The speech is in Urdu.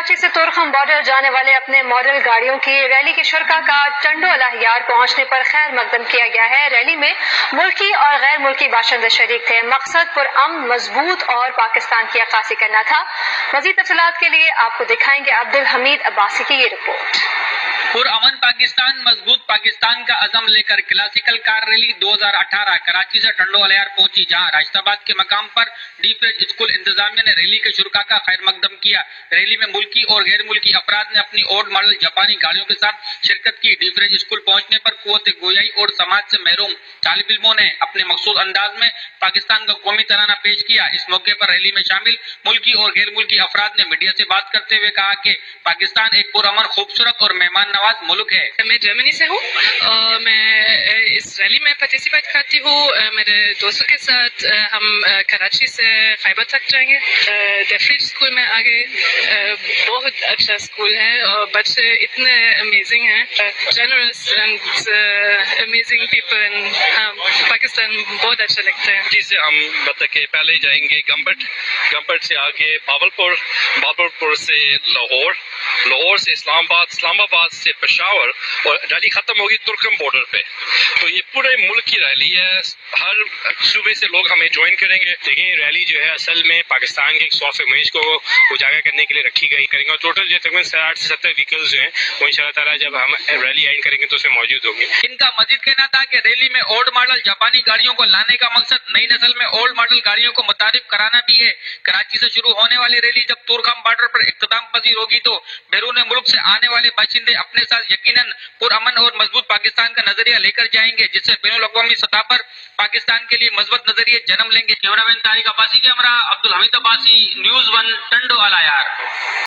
کراچی سے تورخم بارڈر جانے والے اپنے ماڈل گاڑیوں کی ریلی کے شرکاء کا ٹنڈو الاحیار پہنچنے پر خیر مقدم کیا گیا ہے۔ ریلی میں ملکی اور غیر ملکی باشندے شریک تھے۔ مقصد پرامن، مضبوط اور پاکستان کی عکاسی کرنا تھا۔ مزید تفصیلات کے لیے آپ کو دکھائیں گے عبدالحمید عباسی کی یہ رپورٹ۔ پرامن پاکستان، مضبوط پاکستان کا عزم لے کر کلاسیکل کار ریلی 2018 کراچی سے ٹنڈو الیار پہنچی، جہاں راشد آباد کے مقام پر ڈی فریج اسکول انتظامیہ نے ریلی کے شرکاء کا خیر مقدم کیا۔ ریلی میں ملکی اور غیر ملکی افراد نے اپنی اولڈ ماڈل جاپانی گاڑیوں کے ساتھ شرکت کی۔ ڈی فریج اسکول پہنچنے پر قوت گویائی اور سماج سے محروم طالب علموں نے اپنے مخصوص انداز میں پاکستان کا قومی ترانہ پیش کیا۔ اس موقع پر ریلی میں شامل ملکی اور غیر ملکی افراد نے میڈیا سے بات کرتے ہوئے کہا کہ پاکستان ایک پرامن، خوبصورت اور مہمان نواز ملک ہے۔ میں جرمنی سے ہوں، میں اس ریلی میں پارٹیسپیٹ کرتی ہوں میرے دوستوں کے ساتھ۔ ہم کراچی سے خیبر تک جائیں گے۔ ڈیفریج اسکول میں آگے بہت اچھا اسکول ہے اور بچے اتنے امیزنگ ہیں، generous and amazing people. Pakistan بہت اچھا لگتا ہے۔ جی سے ہم کہ پہلے جائیں گے گمبٹ سے آگے باولپور سے لاہور سے اسلام آباد سے پشاور، اور ریلی ختم ہوگی ترکم بارڈر پہ۔ تو یہ پورے ملک کی ریلی ہے، ہر صوبے سے لوگ ہمیں جوائن کریں گے۔ دیکھیں ریلی جو ہے اصل میں پاکستان کے ایک سافٹ امیج کو اجاگر کرنے کے لیے رکھی گئی کریں گے، اور ٹوٹل جو تقریباً 60 سے 70 ویکلز جو ہیں وہ ان شاء اللہ تعالیٰ جب ہم ریلی اینڈ کریں گے تو اس میں موجود ہوں گے۔ ان کا مزید کہنا تھا کہ ریلی میں اولڈ ماڈل جاپانی گاڑیوں کو لانے کا مقصد نئی نسل میں اولڈ ماڈل گاڑیوں کو متعارف کرانا بھی ہے۔ کراچی سے شروع ہونے والی ریلی جب تورخم بارڈر پر اختتام پذیر ہوگی تو بیرون ملک سے آنے والے باشندے اپنے ساتھ یقیناً پرامن اور مضبوط پاکستان کا نظریہ لے کر جائیں گے، جس سے بین الاقوامی سطح پر پاکستان کے لیے مثبت نظریے جنم لیں گے۔ کیمرہ مین طارق عباسی کے ہمراہ عبدالحمید عباسی، نیوز 1 ٹنڈو الیار۔